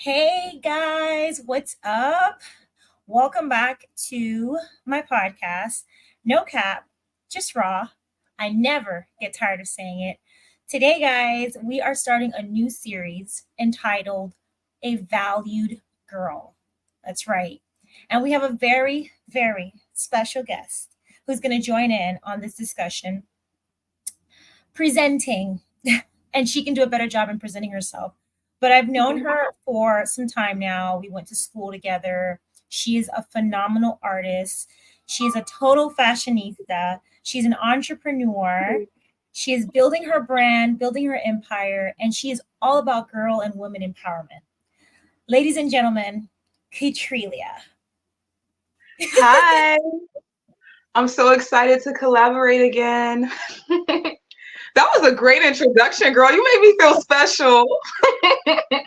Hey guys, what's up? Welcome back to my podcast. No cap, just raw. I never get tired of saying it. Today, guys, we are starting a new series entitled A Valued Girl. That's right. And we have a very, very special guest who's going to join in on this discussion, presenting, and she can do a better job in presenting herself. But I've known her for some time now. We went to school together. She is a phenomenal artist. She is a total fashionista. She's an entrepreneur. She is building her brand, building her empire, and she is all about girl and women empowerment. Ladies and gentlemen, Katrelia. Hi, I'm so excited to collaborate again. That was a great introduction, girl. You made me feel special. I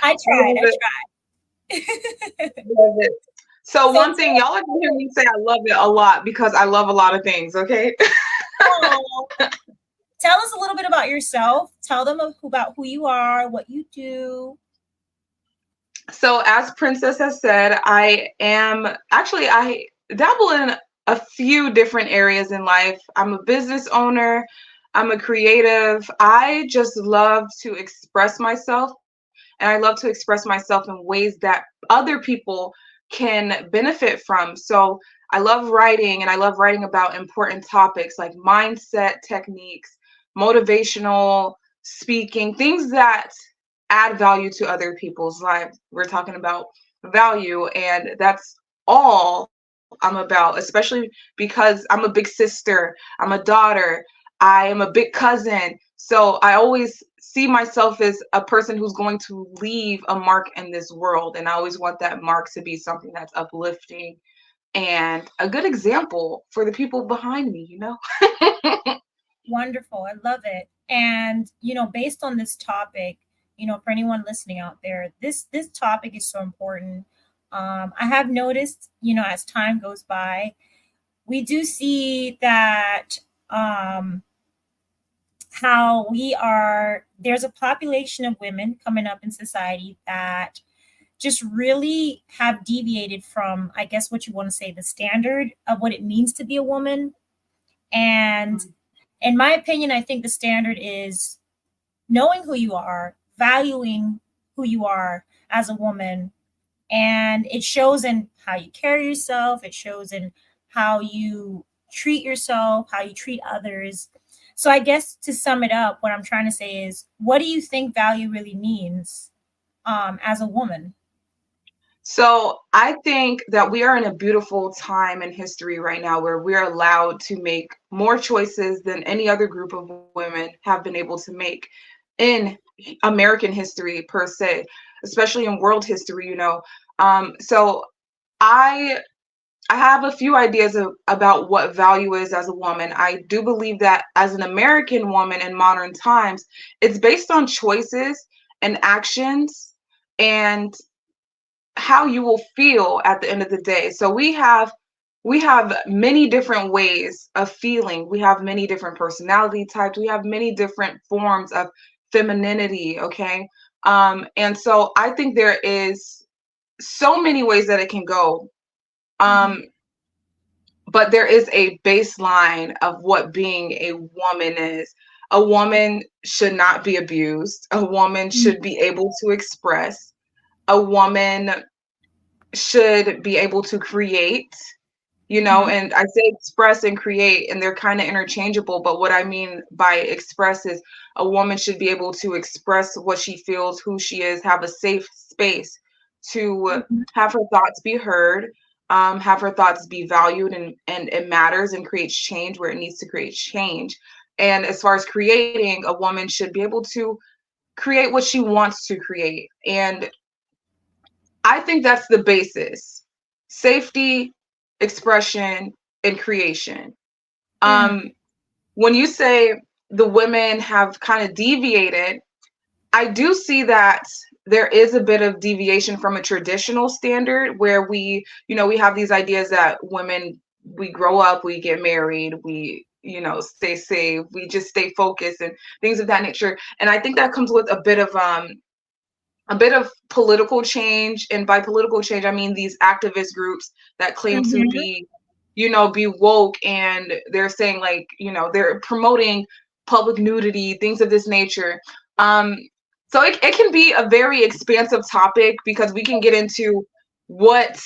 I tried. love I it. tried. Love it. So So one thing, y'all are gonna hear me say I love it a lot because I love a lot of things, okay? tell us a little bit about yourself. Tell them about who you are, what you do. So as Princess has said, I dabble in a few different areas in life. I'm a business owner, I'm a creative. I just love to express myself, and I love to express myself in ways that other people can benefit from. So I love writing, and I love writing about important topics like mindset techniques, motivational speaking, things that add value to other people's lives. We're talking about value, and that's all I'm about, especially because I'm a big sister, I'm a daughter, I am a big cousin. So I always see myself as a person who's going to leave a mark in this world. And I always want that mark to be something that's uplifting and a good example for the people behind me? Wonderful. I love it. And based on this topic, for anyone listening out there, this topic is so important. I have noticed, as time goes by, we do see that how there's a population of women coming up in society that just really have deviated from, I guess, what you want to say, the standard of what it means to be a woman. And in my opinion, I think the standard is knowing who you are, valuing who you are as a woman. And it shows in how you carry yourself, it shows in how you treat yourself, how you treat others. So I guess to sum it up, what I'm trying to say is, what do you think value really means as a woman? So I think that we are in a beautiful time in history right now where we're allowed to make more choices than any other group of women have been able to make in American history per se, especially in world history. So I I have a few ideas about what value is as a woman. I do believe that as an American woman in modern times, it's based on choices and actions and how you will feel at the end of the day. So we have many different ways of feeling. We have many different personality types. We have many different forms of femininity, okay? And so I think there is so many ways that it can go. Mhm. Um, but there is a baseline of what being a woman is. A woman should not be abused. A woman should be able to express. A woman should be able to create, Mhm. and I say express and create, and they're kind of interchangeable. But what I mean by express is a woman should be able to express what she feels, who she is, have a safe space to Mhm. have her thoughts be heard, have her thoughts be valued, and it matters and creates change where it needs to create change. And as far as creating, a woman should be able to create what she wants to create. And I think that's the basis. Safety, expression, and creation. Mm. Um, when you say the women have kind of deviated, I do see that there is a bit of deviation from a traditional standard where we have these ideas that women, we grow up, we get married, we stay safe, we just stay focused and things of that nature. And I think that comes with a bit of a bit of political change. And by political change, I mean these activist groups that claim to Mm-hmm. be, be woke, and they're saying, like, they're promoting public nudity, things of this nature. Um, so it can be a very expansive topic, because we can get into what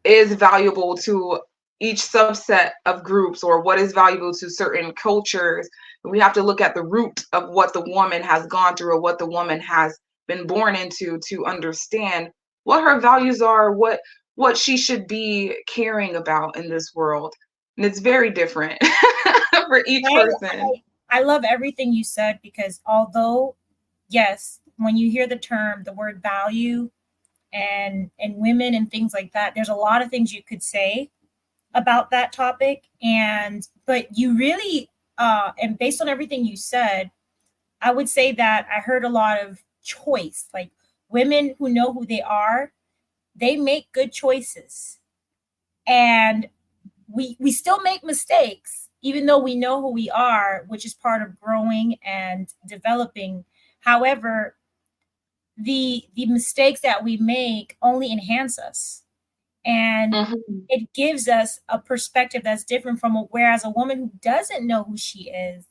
is valuable to each subset of groups, or what is valuable to certain cultures. We have to look at the root of what the woman has gone through, or what the woman has been born into, to understand what her values are, what she should be caring about in this world. And it's very different for each I, person. I love everything you said, because although, yes, when you hear the term, the word value and women and things like that, there's a lot of things you could say about that topic. And but you really and based on everything you said, I would say that I heard a lot of choice. Like, women who know who they are, they make good choices. And we still make mistakes, even though we know who we are, which is part of growing and developing. However, the mistakes that we make only enhance us, and Mhm. it gives us a perspective that's different from whereas a woman who doesn't know who she is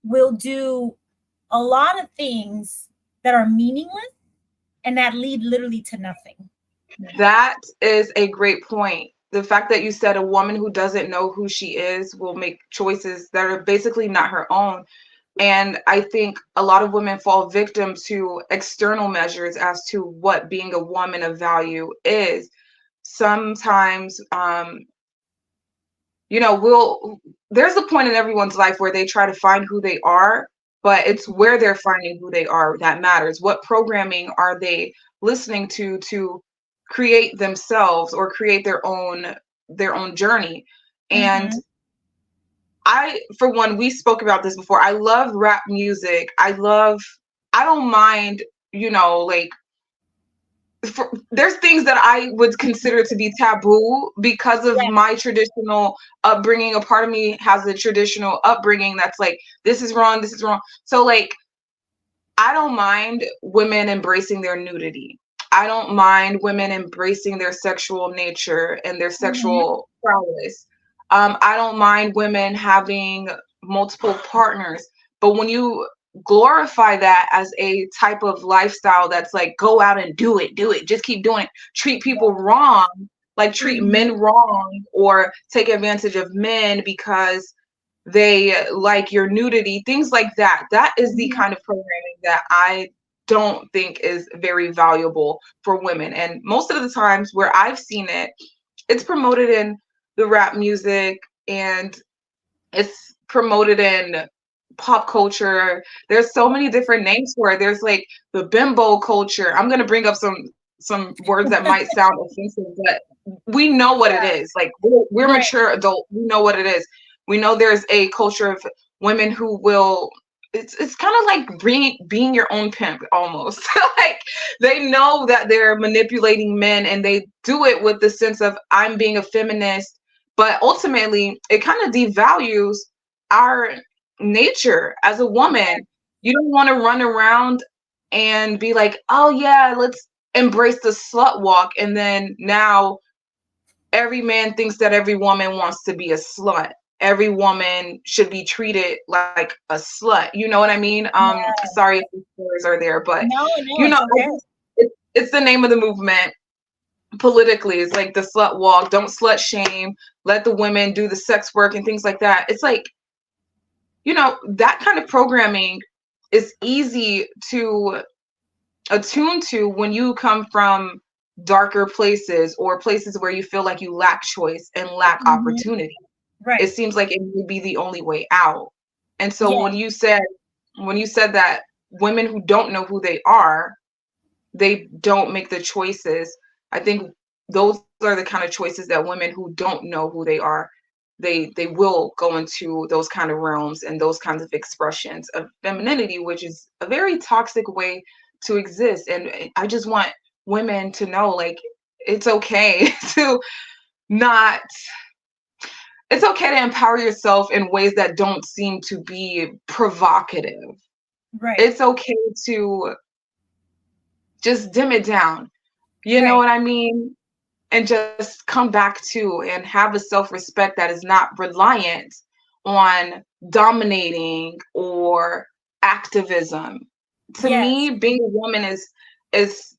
will do a lot of things that are meaningless and that lead literally to nothing. That is a great point. The fact that you said a woman who doesn't know who she is will make choices that are basically not her own. And I think a lot of women fall victim to external measures as to what being a woman of value is. Sometimes, we'll there's a point in everyone's life where they try to find who they are, but it's where they're finding who they are that matters. What programming are they listening to create themselves, or create their own journey? And Mm-hmm. for one, we spoke about this before. I love rap music. I don't mind, like, there's things that I would consider to be taboo because of Yeah. my traditional upbringing. A part of me has a traditional upbringing that's like, this is wrong, this is wrong. So, like, I don't mind women embracing their nudity. I don't mind women embracing their sexual nature and their Mm-hmm. sexual prowess. I don't mind women having multiple partners. But when you glorify that as a type of lifestyle that's like, go out and do it, just keep doing it, treat people wrong, like treat Mm-hmm. men wrong, or take advantage of men because they like your nudity, things like that. That is the Mm-hmm. kind of programming that I don't think is very valuable for women. And most of the times where I've seen it, it's promoted in the rap music, and it's promoted in pop culture. There's so many different names for it. There's like the bimbo culture. I'm going to bring up some words that might sound offensive, but we know what it Yeah. is. Like, we're Right. mature adult. We know what it is. We know there's a culture of women who will, it's kind of like being your own pimp almost. Like, they know that they're manipulating men, and they do it with the sense of, I'm being a feminist, but ultimately it kind of devalues our nature as a woman. You don't want to run around and be like, oh yeah, let's embrace the slut walk, and then now every man thinks that every woman wants to be a slut. Every woman should be treated like a slut. You know what I mean? Yeah. Sorry if the words are there, but No, no, it's I okay. just, it's the name of the movement politically. It's like the slut walk, don't slut shame, let the women do the sex work and things like that. It's like, that kind of programming is easy to attune to when you come from darker places, or places where you feel like you lack choice and lack Mm-hmm. opportunity. It Right. seems like it would be the only way out. And so Yeah. when you said that women who don't know who they are, they don't make the choices. I think those are the kind of choices that women who don't know who they are, they will go into those kind of realms and those kinds of expressions of femininity, which is a very toxic way to exist. And I just want women to know, like, it's okay to not it's okay to empower yourself in ways that don't seem to be provocative. Right. It's okay to just dim it down. You know Right. what I mean? And just come back to and have a self-respect that is not reliant on dominating or activism. To Yes. me, being a woman is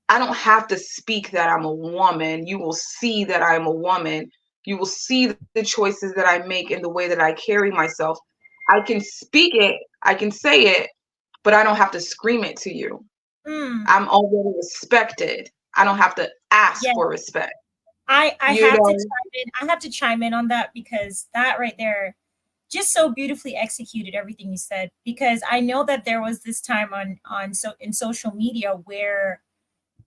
I don't have to speak that I'm a woman. You will see that I'm a woman. You will see the choices that I make and the way that I carry myself. I can speak it, I can say it, but I don't have to scream it to you. Mm. I'm already respected. I don't have to ask Yeah. for respect. I You have to know, chime in. I have to chime in on that because that right there just so beautifully executed everything you said, because I know that there was this time on so in social media where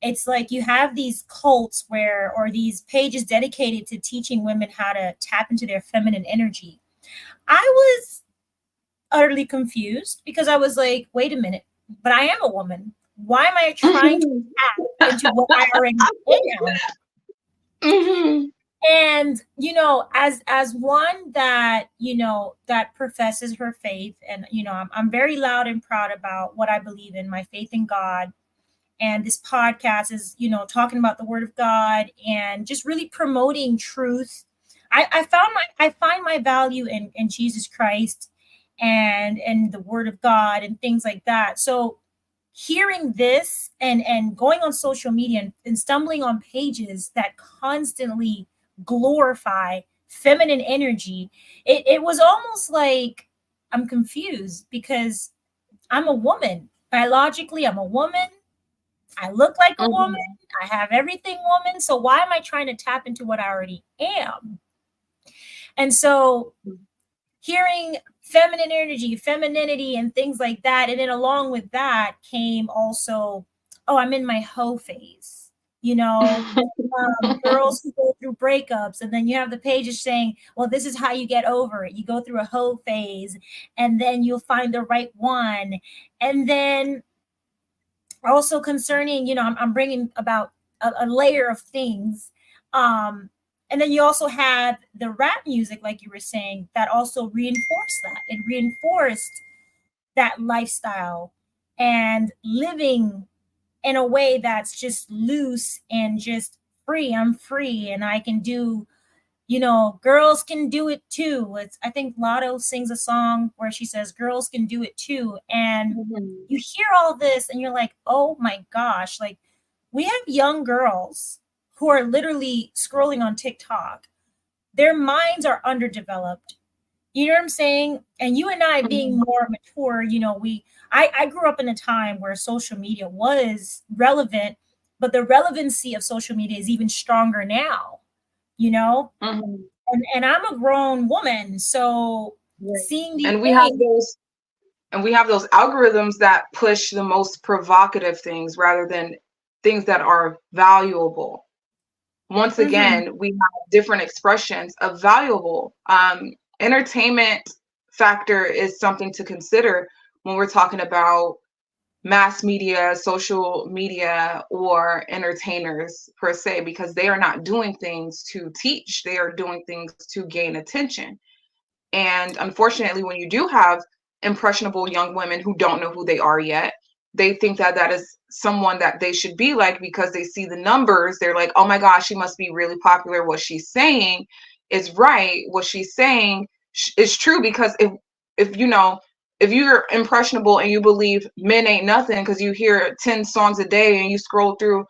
it's like you have these cults where or these pages dedicated to teaching women how to tap into their feminine energy. I was utterly confused because I was like, wait a minute, but I am a woman. Why am I trying to Mhm. tap into what I already am? Mhm. And as one that that professes her faith, and I'm very loud and proud about what I believe in, my faith in God. And this podcast is talking about the word of God and just really promoting truth. I find my value in Jesus Christ and the word of God and things like that. So hearing this and going on social media and stumbling on pages that constantly glorify feminine energy, it was almost like I'm confused because I'm a woman. Biologically, I'm a woman. I look like a woman. Mhm. I have everything woman. So why am I trying to tap into what I already am? And so hearing feminine energy, femininity, and things like that. And then along with that came also, oh, I'm in my hoe phase. Girls who go through breakups, and then you have the pages saying, well, this is how you get over it. You go through a hoe phase, and then you'll find the right one. And then also concerning, I'm bringing about a layer of things. And then you also have the rap music, like you were saying, that also reinforced that. It reinforced that lifestyle and living in a way that's just loose and just free. I'm free and I can do, girls can do it too. I think Lotto sings a song where she says, girls can do it too. And Mhm. you hear all this and you're like, oh my gosh, like we have young girls who are literally scrolling on TikTok. Their minds are underdeveloped. You know what I'm saying? And you and I being Mhm. more mature, I grew up in a time where social media was relevant, but the relevancy of social media is even stronger now, you know? Mhm. And I'm a grown woman, so Right. seeing these And we have things. those and we have those algorithms that push the most provocative things rather than things that are valuable. Once Mhm. again, we have different expressions of valuable. Entertainment factor is something to consider when we're talking about mass media, social media, or entertainers per se, because they are not doing things to teach, they are doing things to gain attention. And unfortunately, when you do have impressionable young women who don't know who they are yet, they think that that is someone that they should be like because they see the numbers. They're like, oh my gosh, she must be really popular. What she's saying is right. What she's saying is true because if you know, if you're impressionable and you believe men ain't nothing because you hear 10 songs a day and you scroll through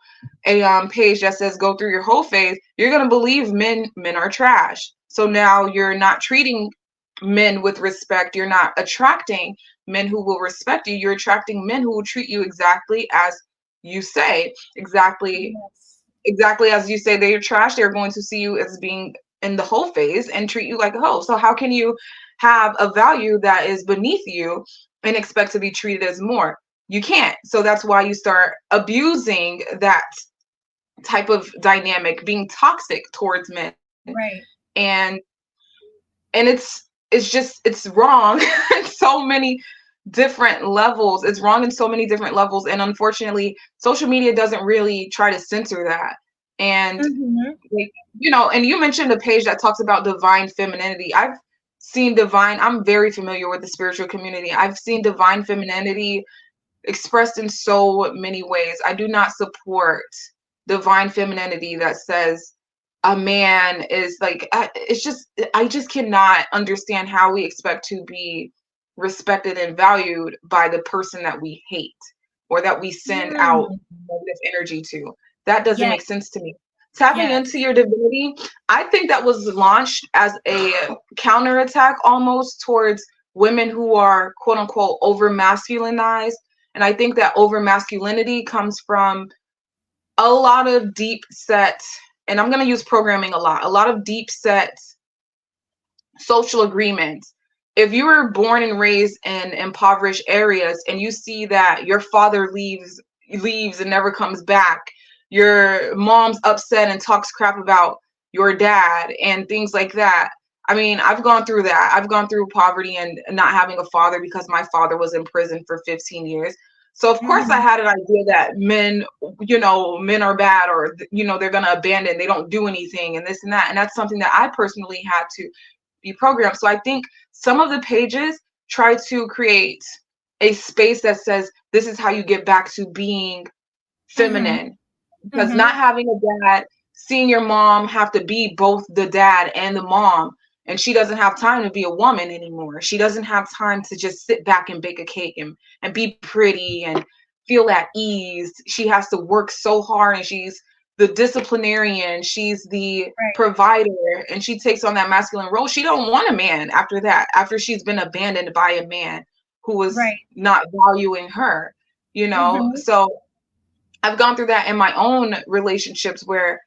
a page that says go through your whole phase, you're gonna believe men are trash. So now you're not treating men with respect. You're not attracting men who will respect you. You're attracting men who will treat you exactly as you say, Yes. exactly as you say they're trash. They're going to see you as being in the whole phase and treat you like a hoe. So how can you have a value that is beneath you and expect to be treated as more? You can't. So that's why you start abusing that type of dynamic, being toxic towards men. Right. And it's wrong in so many different levels. It's wrong in so many different levels, and unfortunately social media doesn't really try to censor that. And Mhm. like, and you mentioned a page that talks about divine femininity. I'm very familiar with the spiritual community. I've seen divine femininity expressed in so many ways. I do not support divine femininity that says a man is like, I just cannot understand how we expect to be respected and valued by the person that we hate or that we send out Mm. negative energy to. That doesn't Yes, make sense to me. Tapping yes. into your divinity, I think that was launched as a counterattack almost towards women who are quote unquote over masculinized. And I think that over masculinity comes from a lot of deep set, and I'm going to use programming a lot of deep set social agreements. If you were born and raised in impoverished areas and you see that your father leaves and never comes back, your mom's upset and talks crap about your dad and things like that. I mean, I've gone through that. I've gone through poverty and not having a father because my father was in prison for 15 years. So of course I Mhm. had an idea that men, men are bad, or they're going to abandon, they don't do anything and this and that. And that's something that I personally had to be programmed. So I think some of the pages try to create a space that says this is how you get back to being Mhm. feminine. Because not Mhm. having a dad, seeing your mom have to be both the dad and the mom, and she doesn't have time to be a woman anymore. She doesn't have time to just sit back and bake a cake and be pretty and feel at ease. She has to work so hard, and she's the disciplinarian, she's the Right. provider, and she takes on that masculine role. She don't want a man after that, after she's been abandoned by a man who was Right. not valuing her, Mhm. So I've gone through that in my own relationships where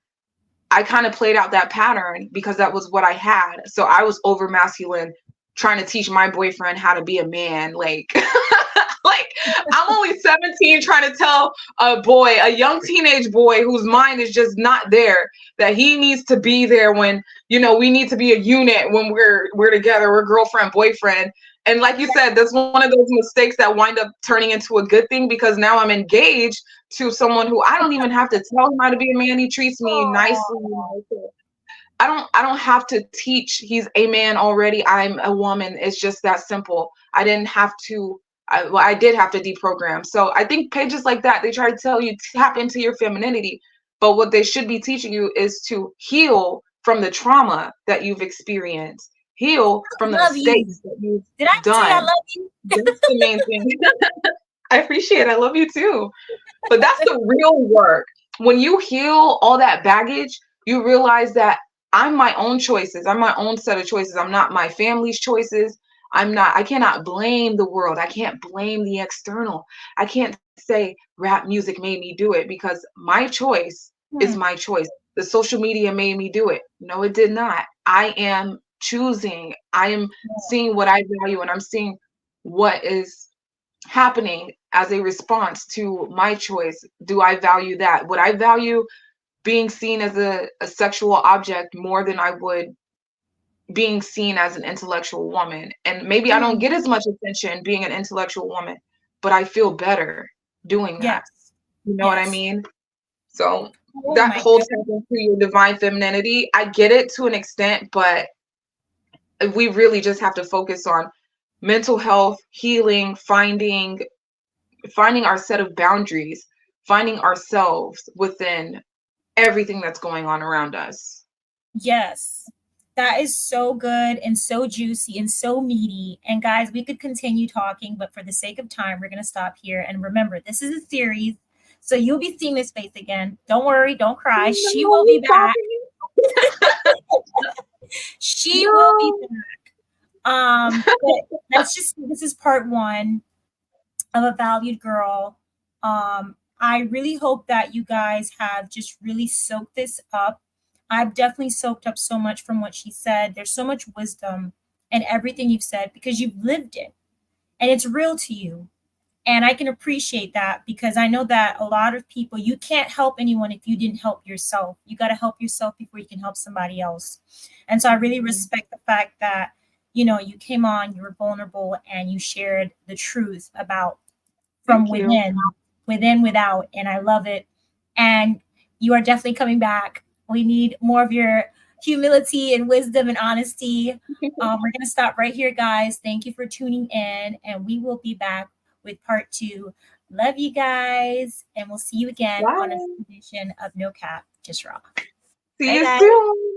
I kind of played out that pattern because that was what I had. So I was over masculine, trying to teach my boyfriend how to be a man. Like, like I'm only 17 trying to tell a young teenage boy whose mind is just not there, that he needs to be there when, we need to be a unit when we're together, we're girlfriend, boyfriend. And like you said, that's one of those mistakes that wind up turning into a good thing because now I'm engaged to someone who I don't even have to tell him how to be a man. He treats me nicely. Oh. I don't have to teach. He's a man already. I'm a woman. It's just that simple. I didn't have to. I did have to deprogram. So I think pages like that, they try to tell you tap into your femininity, but what they should be teaching you is to heal from the trauma that you've experienced, heal from the Love you. mistakes that you've Did I say I done. love you? That's the main thing. I appreciate it. I love you too. But that's the real work. When you heal all that baggage, you realize that I'm my own choices. I'm my own set of choices. I'm not my family's choices. I cannot blame the world. I can't blame the external. I can't say rap music made me do it because my choice is Hmm. my choice. The social media made me do it. No, it did not. I am choosing. I am seeing what I value, and I'm seeing what is happening as a response to my choice. Do I value that? Would I value being seen as a sexual object more than I would being seen as an intellectual woman? And maybe I don't Hmm. get as much attention being an intellectual woman, but I feel better doing that. Yes. You know what I Yes. mean? So Oh that my whole God. tap into your divine femininity, I get it to an extent, but we really just have to focus on mental health, healing, finding our set of boundaries, finding ourselves within everything that's going on around us. Yes. That is so good and so juicy and so meaty. And guys, we could continue talking, but for the sake of time, we're going to stop here. And remember, this is a series. So you'll be seeing this face again. Don't worry, don't cry. She will be No, back. stopping. She will be No. back. But let's just, this is part one of A Valued Girl. I really hope that you guys have just really soaked this up. I've definitely soaked up so much from what she said. There's so much wisdom in everything you've said because you've lived it and it's real to you. And I can appreciate that because I know that a lot of people, you can't help anyone if you didn't help yourself. You got to help yourself before you can help somebody else. And so I really respect the fact that, you came on, you were vulnerable, and you shared the truth about from Thank you. within, without. And I love it. And you are definitely coming back. We need more of your humility and wisdom and honesty. We're going to stop right here, guys. Thank you for tuning in. And we will be back with part two Love you guys. And we'll see you again on Bye. a edition of No Cap, Just Raw. See Bye, you guys. soon.